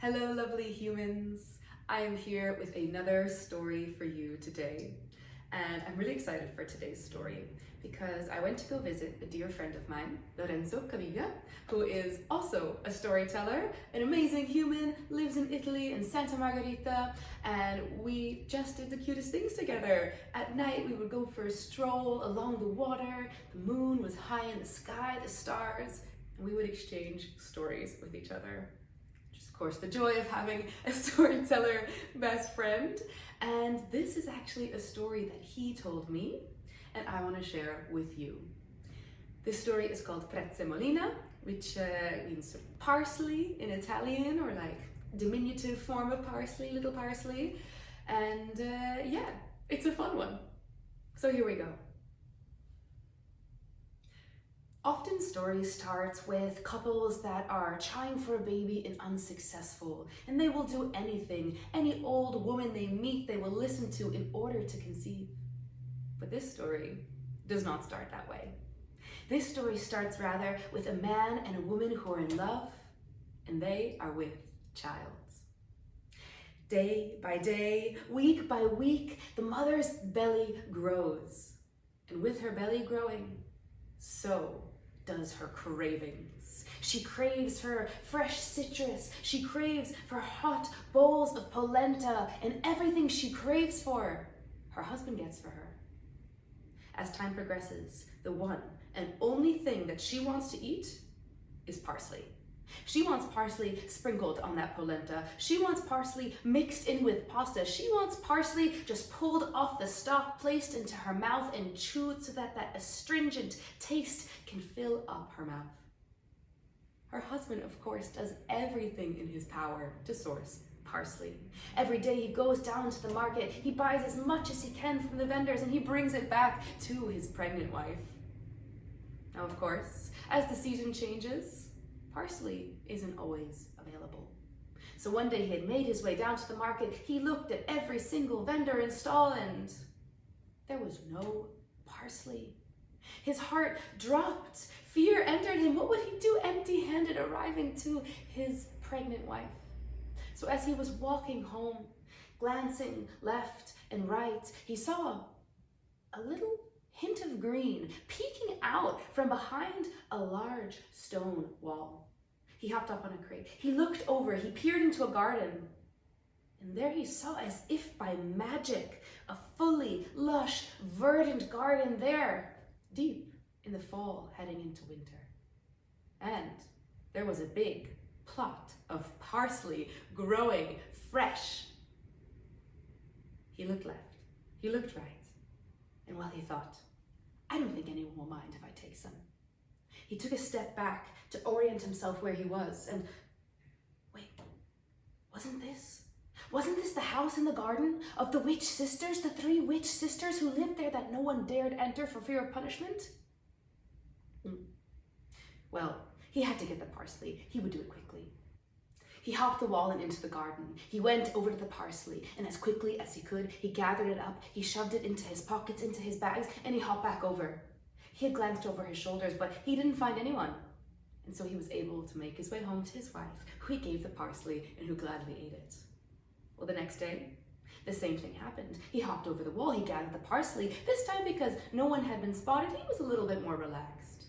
Hello, lovely humans. I am here with another story for you today. And I'm really excited for today's story because I went to go visit a dear friend of mine, Lorenzo Caviglia, who is also a storyteller, an amazing human, lives in Italy, in Santa Margherita, and we just did the cutest things together. At night, we would go for a stroll along the water, the moon was high in the sky, the stars, and we would exchange stories with each other. Of course, the joy of having a storyteller best friend. And this is actually a story that he told me and I want to share with you. This story is called Prezzemolina, which means sort of parsley in Italian, or like diminutive form of parsley, little parsley. And yeah, it's a fun one. So here we go. Often stories start with couples that are trying for a baby and unsuccessful, and they will do anything, any old woman they meet they will listen to in order to conceive. But this story does not start that way. This story starts rather with a man and a woman who are in love, and they are with child. Day by day, week by week, the mother's belly grows, and with her belly growing, so does her cravings. She craves for fresh citrus. She craves for hot bowls of polenta, and everything she craves for, her husband gets for her. As time progresses, the one and only thing that she wants to eat is parsley. She wants parsley sprinkled on that polenta. She wants parsley mixed in with pasta. She wants parsley just pulled off the stalk, placed into her mouth and chewed so that that astringent taste can fill up her mouth. Her husband, of course, does everything in his power to source parsley. Every day he goes down to the market, he buys as much as he can from the vendors, and he brings it back to his pregnant wife. Now, of course, as the season changes, parsley isn't always available. So one day he had made his way down to the market, he looked at every single vendor and stall, and there was no parsley. His heart dropped. Fear entered him. What would he do empty-handed arriving to his pregnant wife? So as he was walking home, glancing left and right, he saw a little hint of green peeking out from behind a large stone wall. He hopped up on a crate. He looked over. He peered into a garden. And there he saw, as if by magic, a fully lush, verdant garden there, deep in the fall, heading into winter. And there was a big plot of parsley growing fresh. He looked left. He looked right. And while he thought, I don't think anyone will mind if I take some, he took a step back to orient himself where he was, and wait, wasn't this the house in the garden of the witch sisters, the 3 witch sisters who lived there that no one dared enter for fear of punishment? Well, he had to get the parsley. He would do it quickly. He hopped the wall and into the garden. He went over to the parsley, and as quickly as he could, he gathered it up, he shoved it into his pockets, into his bags, and he hopped back over. He had glanced over his shoulders, but he didn't find anyone. And so he was able to make his way home to his wife, who he gave the parsley and who gladly ate it. Well, the next day, the same thing happened. He hopped over the wall, he gathered the parsley. This time, because no one had been spotted, he was a little bit more relaxed.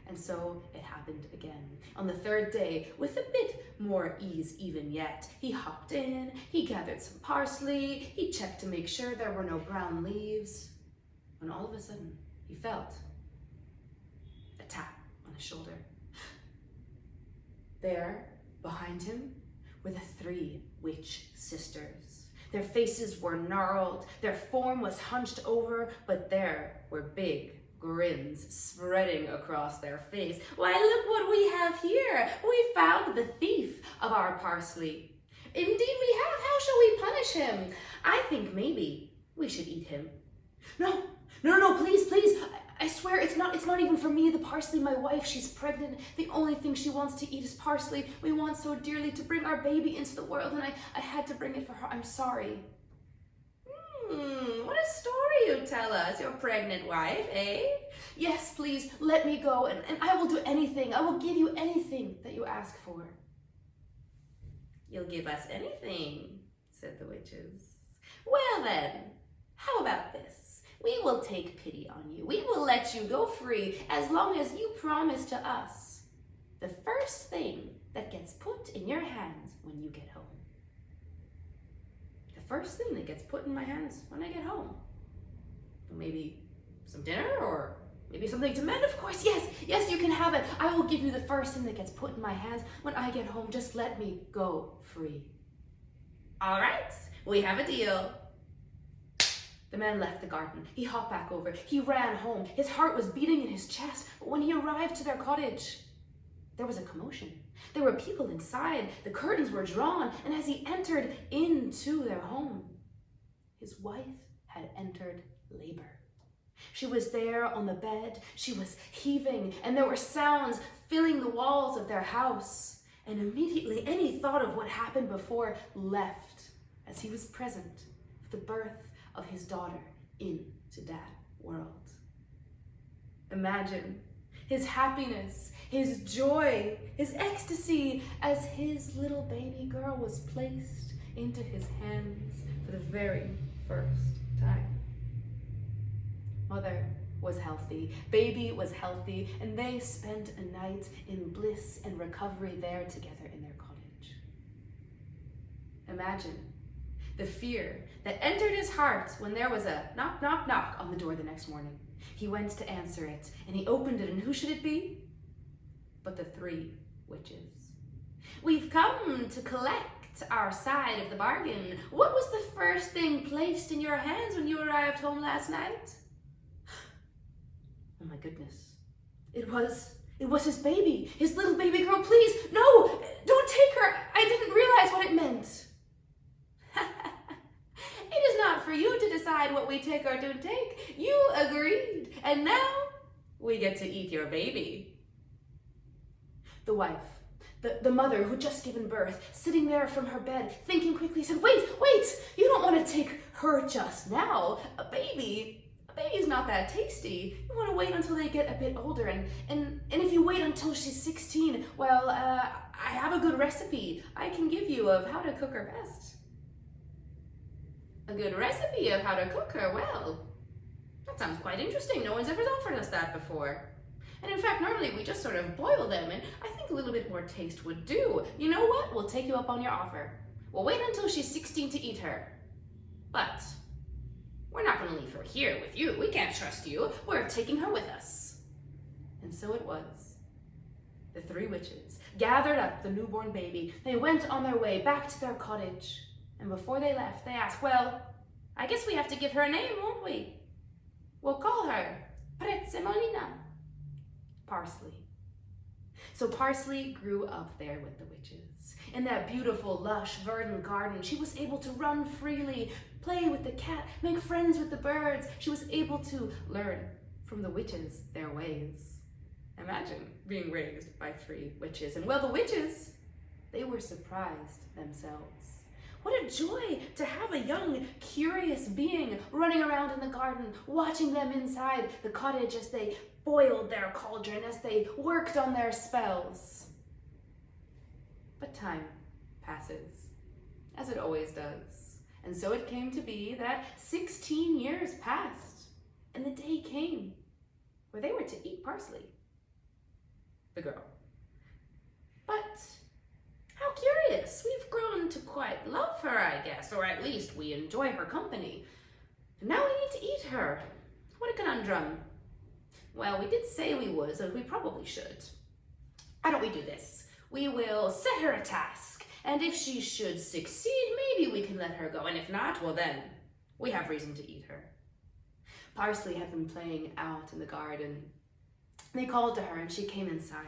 And so it happened again. On the 3rd day, with a bit more ease even yet, he hopped in, he gathered some parsley, he checked to make sure there were no brown leaves, when all of a sudden, he felt a tap on his shoulder. There, behind him, were the 3 witch sisters. Their faces were gnarled, their form was hunched over, but there were big grins spreading across their face. Why, look what we have here! We found the thief of our parsley. Indeed we have. How shall we punish him? I think maybe we should eat him. No, please. I swear it's not even for me, the parsley. My wife, she's pregnant. The only thing she wants to eat is parsley. We want so dearly to bring our baby into the world, and I had to bring it for her. I'm sorry. What a story you tell us, your pregnant wife, eh? Yes, please, let me go, and I will do anything. I will give you anything that you ask for. you'll give us anything, said the witches. Well then, how about this? We will take pity on you. We will let you go free as long as you promise to us the first thing that gets put in your hands when you get home. The first thing that gets put in my hands when I get home. Maybe some dinner, or maybe something to mend. Of course, yes, you can have it. I will give you the first thing that gets put in my hands when I get home. Just let me go free. All right, we have a deal. The man left the garden. He hopped back over. He ran home. His heart was beating in his chest. But when he arrived to their cottage, there was a commotion. There were people inside. The curtains were drawn. And as he entered into their home, his wife had entered labor. She was there on the bed. She was heaving, and there were sounds filling the walls of their house. And immediately any thought of what happened before left, as he was present for the birth of his daughter into that world. Imagine his happiness, his joy, his ecstasy as his little baby girl was placed into his hands for the very first time. Mother was healthy, baby was healthy, and they spent a night in bliss and recovery there together in their cottage. Imagine the fear that entered his heart when there was a knock, knock, knock on the door the next morning. He went to answer it, and he opened it, and who should it be? But the three witches. We've come to collect our side of the bargain. What was the first thing placed in your hands when you arrived home last night? Oh my goodness. It was his baby, his little baby girl. Please, no, don't take her. I didn't realize what it meant. It is not for you to decide what we take or don't take. You agreed, and now we get to eat your baby. The wife, the mother who'd just given birth, sitting there from her bed, thinking quickly, said, wait, you don't want to take her just now. A baby's not that tasty. You want to wait until they get a bit older, and if you wait until she's 16, well, I have a good recipe I can give you of how to cook her best. A good recipe of how to cook her? Well, that sounds quite interesting. No one's ever offered us that before. And in fact, normally we just sort of boil them, and I think a little bit more taste would do. You know what? We'll take you up on your offer. We'll wait until she's 16 to eat her. But we're not going to leave her here with you. We can't trust you. We're taking her with us. And so it was. The three witches gathered up the newborn baby. They went on their way back to their cottage. And before they left, they asked, well, I guess we have to give her a name, won't we? We'll call her Prezzemolina, Parsley. So Parsley grew up there with the witches. In that beautiful, lush, verdant garden, she was able to run freely, play with the cat, make friends with the birds. She was able to learn from the witches their ways. Imagine being raised by three witches. And well, the witches, they were surprised themselves. What a joy to have a young, curious being running around in the garden, watching them inside the cottage as they boiled their cauldron, as they worked on their spells. But time passes, as it always does. And so it came to be that 16 years passed, and the day came where they were to eat Parsley, the girl. But how curious. We've grown to quite love her, I guess, or at least we enjoy her company. And now we need to eat her. What a conundrum. Well, we did say we would, so we probably should. Why don't we do this? We will set her a task, and if she should succeed, maybe we can let her go, and if not, well then, we have reason to eat her. Parsley had been playing out in the garden. They called to her, and she came inside.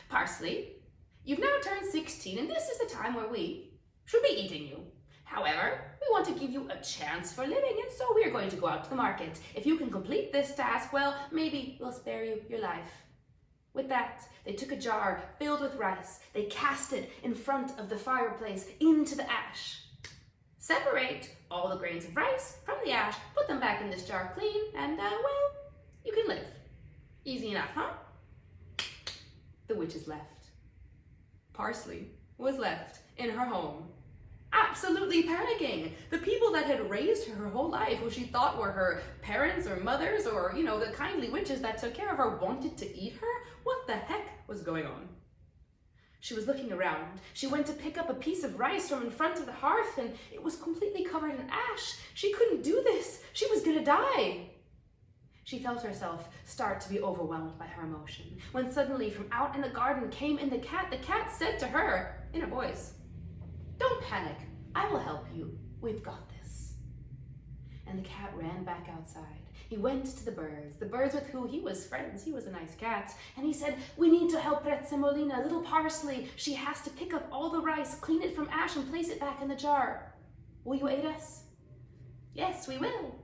Parsley, you've now turned 16, and this is the time where we should be eating you. However, we want to give you a chance for living, and so we are going to go out to the market. If you can complete this task, well, maybe we'll spare you your life. With that, they took a jar filled with rice. They cast it in front of the fireplace into the ash. Separate all the grains of rice from the ash, put them back in this jar clean, and, well, you can live. Easy enough, huh? The witches left. Parsley was left in her home, absolutely panicking. The people that had raised her whole life, who she thought were her parents or mothers or, the kindly witches that took care of her, wanted to eat her? What the heck was going on? She was looking around. She went to pick up a piece of rice from in front of the hearth, and it was completely covered in ash. She couldn't do this. She was gonna die. She felt herself start to be overwhelmed by her emotion, when suddenly from out in the garden came in the cat. The cat said to her, in a voice, "Don't panic, I will help you. We've got this." And the cat ran back outside. He went to the birds with who he was friends. He was a nice cat. And he said, "We need to help Prezzemolina, little Parsley. She has to pick up all the rice, clean it from ash, and place it back in the jar. Will you aid us?" "Yes, we will."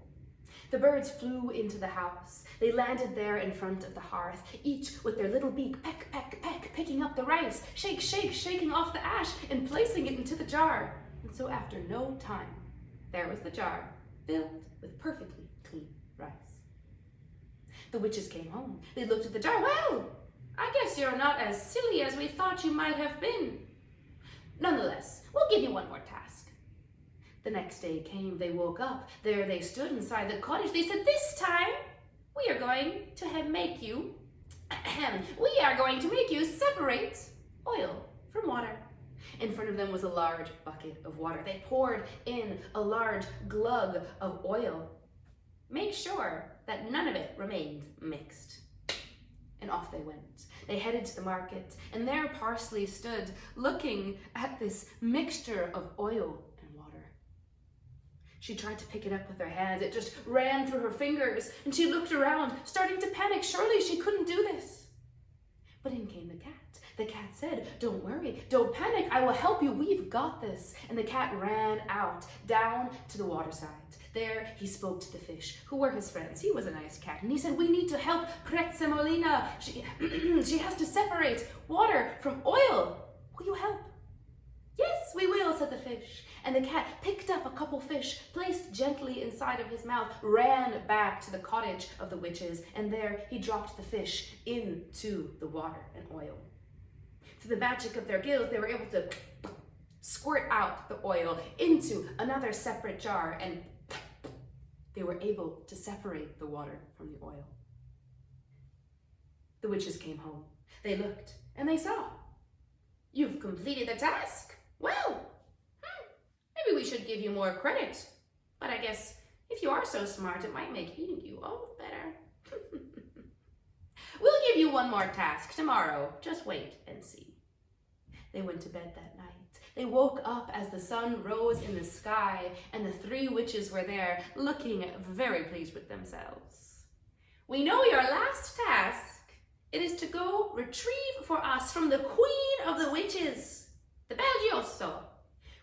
The birds flew into the house. They landed there in front of the hearth, each with their little beak, peck, peck, peck, picking up the rice, shake, shake, shaking off the ash, and placing it into the jar. And so after no time, there was the jar, filled with perfectly clean rice. The witches came home. They looked at the jar. "Well, I guess you're not as silly as we thought you might have been. Nonetheless, we'll give you one more task." The next day came. They woke up. There they stood inside the cottage. They said, "This time, we are going to make you separate oil from water." In front of them was a large bucket of water. They poured in a large glug of oil. "Make sure that none of it remains mixed." And off they went. They headed to the market, and there Parsley stood looking at this mixture of oil and water. She tried to pick it up with her hands. It just ran through her fingers, and she looked around, starting to panic. Surely she couldn't do this. But in came the cat. The cat said, "Don't worry, don't panic, I will help you, we've got this." And the cat ran out, down to the waterside. There he spoke to the fish, who were his friends. He was a nice cat, and he said, "We need to help Prezzemolina. She has to separate water from oil. Will you help?" "Yes, we will," said the fish. And the cat picked up a couple fish, placed gently inside of his mouth, ran back to the cottage of the witches, and there he dropped the fish into the water and oil. Through the magic of their gills, they were able to squirt out the oil into another separate jar, and they were able to separate the water from the oil. The witches came home. They looked, and they saw, "You've completed the task. Well, maybe we should give you more credit. But I guess if you are so smart, it might make eating you all better. We'll give you one more task tomorrow. Just wait and see." They went to bed that night. They woke up as the sun rose in the sky, and the three witches were there, looking very pleased with themselves. "We know your last task. It is to go retrieve for us from the Queen of the Witches, the Belgioso,"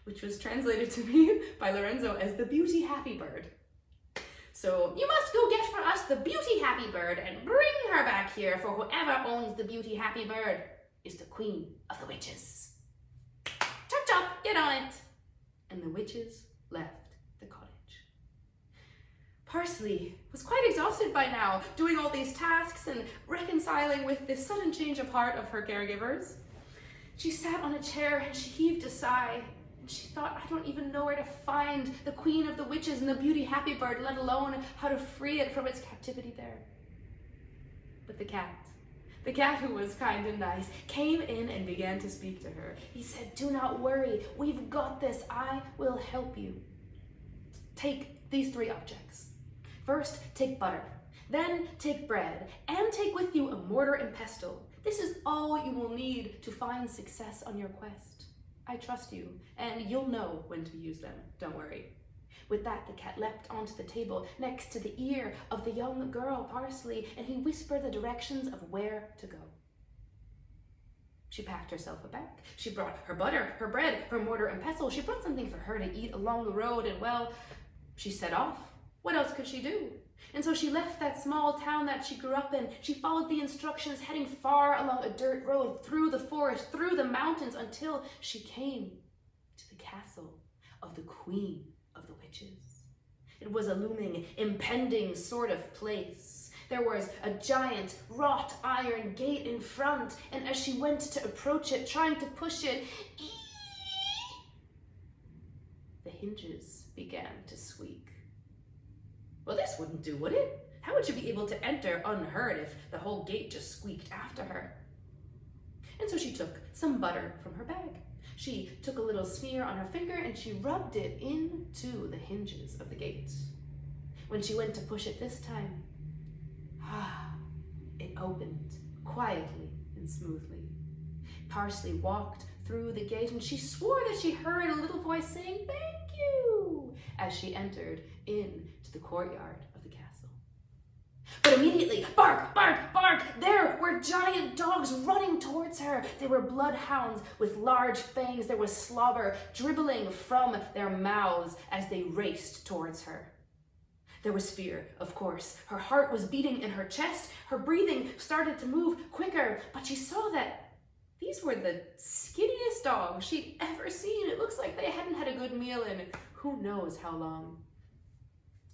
which was translated to me by Lorenzo as the Beauty Happy Bird. "So you must go get for us the Beauty Happy Bird and bring her back here, for whoever owns the Beauty Happy Bird is the Queen of the Witches. Chop chop, get on it." And the witches left the cottage. Parsley was quite exhausted by now, doing all these tasks and reconciling with this sudden change of heart of her caregivers. She sat on a chair and she heaved a sigh. And she thought, "I don't even know where to find the Queen of the Witches and the Beauty Happy Bird, let alone how to free it from its captivity there." But the cat who was kind and nice, came in and began to speak to her. He said, "Do not worry, we've got this. I will help you. Take these 3 objects. First, take butter. Then take bread, and take with you a mortar and pestle. This is all you will need to find success on your quest. I trust you, and you'll know when to use them. Don't worry." With that, the cat leapt onto the table next to the ear of the young girl, Parsley, and he whispered the directions of where to go. She packed herself a bag. She brought her butter, her bread, her mortar and pestle. She brought something for her to eat along the road, and well, she set off. What else could she do? And so she left that small town that she grew up in. She followed the instructions, heading far along a dirt road, through the forest, through the mountains, until she came to the castle of the Queen of the Witches. It was a looming, impending sort of place. There was a giant wrought iron gate in front, and as she went to approach it, trying to push it, hinges began to squeak. Well, this wouldn't do, would it? How would she be able to enter unheard if the whole gate just squeaked after her? And so she took some butter from her bag. She took a little smear on her finger and she rubbed it into the hinges of the gate. When she went to push it this time, it opened quietly and smoothly. Parsley walked through the gate and she swore that she heard a little voice saying, "Thank you," as she entered into the courtyard of the castle. But immediately, bark, bark, bark, there were giant dogs running towards her. They were bloodhounds with large fangs. There was slobber dribbling from their mouths as they raced towards her. There was fear, of course. Her heart was beating in her chest. Her breathing started to move quicker, but she saw that these were the skinniest dogs she'd ever seen. It looks like they hadn't had a good meal in who knows how long.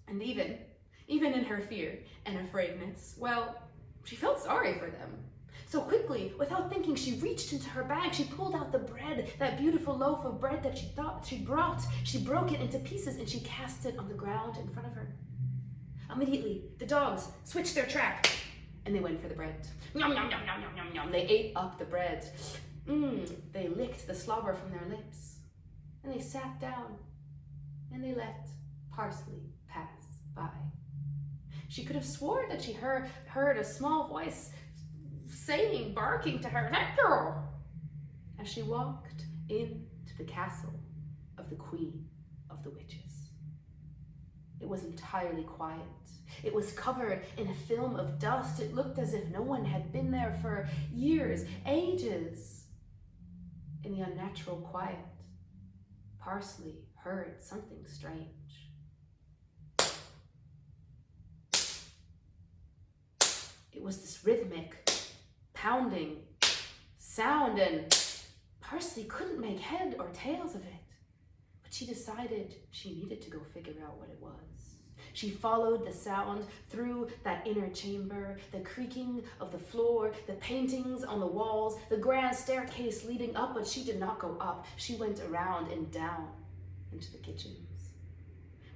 And even in her fear and afraidness, well, she felt sorry for them. So quickly, without thinking, she reached into her bag. She pulled out the bread, that beautiful loaf of bread that she thought she'd brought. She broke it into pieces and she cast it on the ground in front of her. Immediately, the dogs switched their track and they went for the bread. Yum, yum, yum, yum, yum, yum, yum. They ate up the bread. They licked the slobber from their lips and they sat down and they let Parsley pass by. She could have sworn that she heard a small voice saying, barking to her, "That girl," as she walked into the castle of the Queen of the Witches. It was entirely quiet. It was covered in a film of dust. It looked as if no one had been there for years, ages. In the unnatural quiet, Parsley heard something strange. It was this rhythmic, pounding sound, and Parsley couldn't make head or tails of it. But she decided she needed to go figure out what it was. She followed the sound through that inner chamber, the creaking of the floor, the paintings on the walls, the grand staircase leading up, but she did not go up. She went around and down into the kitchens.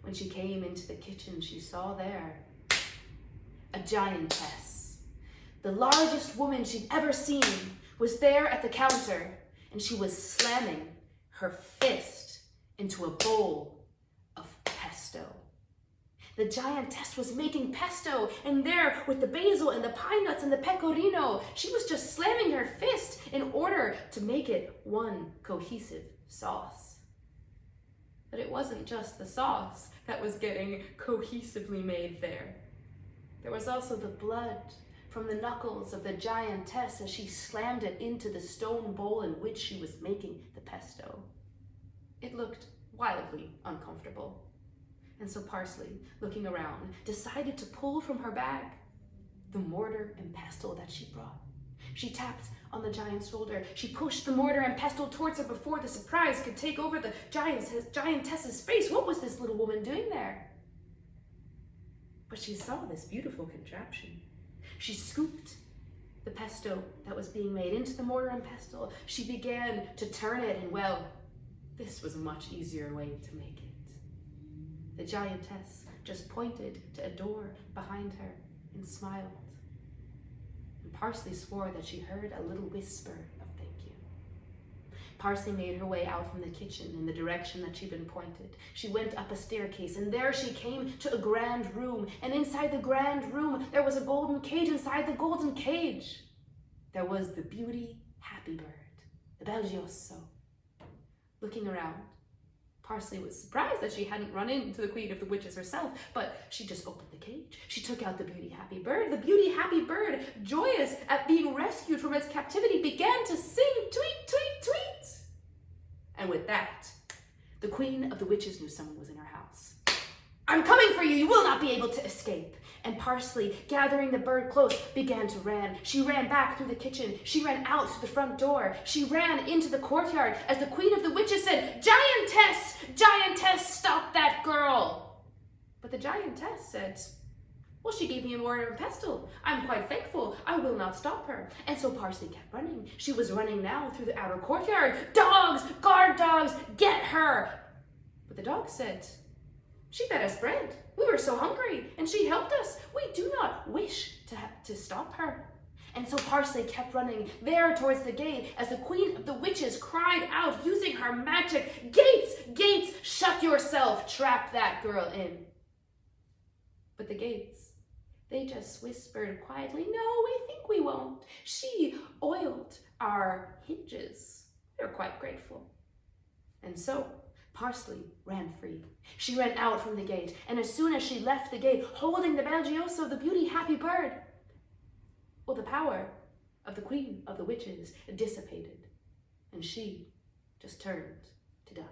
When she came into the kitchen, she saw there a giantess. The largest woman she'd ever seen was there at the counter, and she was slamming her fist into a bowl of pesto. The giantess was making pesto, and there with the basil and the pine nuts and the pecorino, she was just slamming her fist in order to make it one cohesive sauce. But it wasn't just the sauce that was getting cohesively made there. There was also the blood from the knuckles of the giantess as she slammed it into the stone bowl in which she was making the pesto. It looked wildly uncomfortable. And so Parsley, looking around, decided to pull from her bag the mortar and pestle that she brought. She tapped on the giant's shoulder. She pushed the mortar and pestle towards her before the surprise could take over the giantess's face. What was this little woman doing there? But she saw this beautiful contraption. She scooped the pesto that was being made into the mortar and pestle. She began to turn it, and well, this was a much easier way to make it. The giantess just pointed to a door behind her and smiled. And Parsley swore that she heard a little whisper of thank you. Parsley made her way out from the kitchen in the direction that she'd been pointed. She went up a staircase, and there she came to a grand room. And inside the grand room, there was a golden cage. Inside the golden cage, there was the beauty happy bird, the Belgioso. Looking around, Parsley was surprised that she hadn't run into the Queen of the Witches herself, but she just opened the cage. She took out the beauty happy bird. The beauty happy bird, joyous at being rescued from its captivity, began to sing, tweet, tweet, tweet. And with that, the Queen of the Witches knew someone was in her house. "I'm coming for you. You will not be able to escape." And Parsley, gathering the bird close, began to run. She ran back through the kitchen. She ran out to the front door. She ran into the courtyard as the Queen of the Witches said, "Giantess! Giantess, stop that girl!" But the giantess said, "Well, she gave me a mortar and pestle. I'm quite thankful. I will not stop her." And so Parsley kept running. She was running now through the outer courtyard. "Dogs! Guard dogs! Get her!" But the dog said, "She fed us bread. We were so hungry, and she helped us. We do not wish to stop her." And so Parsley kept running there towards the gate as the queen of the witches cried out using her magic, "Gates, gates, shut yourself, trap that girl in." But the gates, they just whispered quietly, "No, we think we won't. She oiled our hinges." They were quite grateful. And so Parsley ran free. She ran out from the gate, and as soon as she left the gate, holding the Belgioso, the beauty happy bird, well, the power of the queen of the witches dissipated, and she just turned to dust.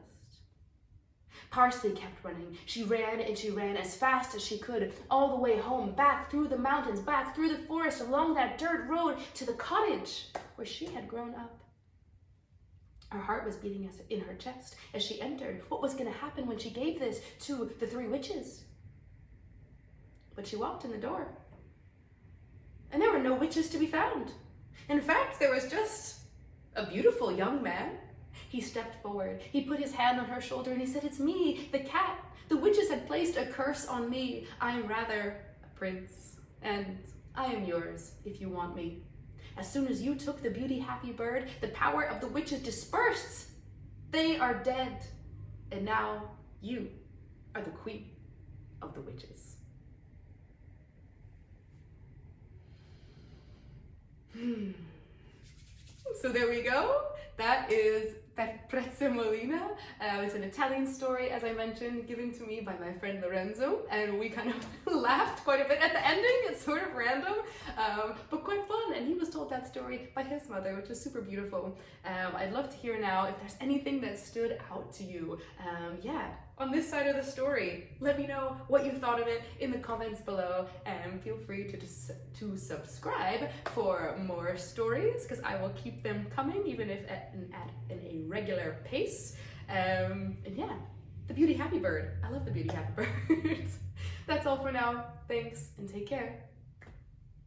Parsley kept running. She ran and she ran as fast as she could, all the way home, back through the mountains, back through the forest, along that dirt road to the cottage where she had grown up. Her heart was beating in her chest as she entered. What was going to happen when she gave this to the three witches? But she walked in the door, and there were no witches to be found. In fact, there was just a beautiful young man. He stepped forward. He put his hand on her shoulder and he said, "It's me, the cat. The witches had placed a curse on me. I am rather a prince, and I am yours if you want me. As soon as you took the beauty happy bird, the power of the witches dispersed. They are dead, and now you are the queen of the witches." So there we go. That is Prezzemolina. It's an Italian story, as I mentioned, given to me by my friend Lorenzo, and we kind of laughed quite a bit at the ending. It's sort of random, but quite fun. And he was told that story by his mother, which is super beautiful. I'd love to hear now if there's anything that stood out to you. On this side of the story, let me know what you thought of it in the comments below, and feel free to subscribe for more stories, because I will keep them coming, even if at a regular pace. The beauty happy bird. I love the beauty happy bird. That's all for now. Thanks, and take care.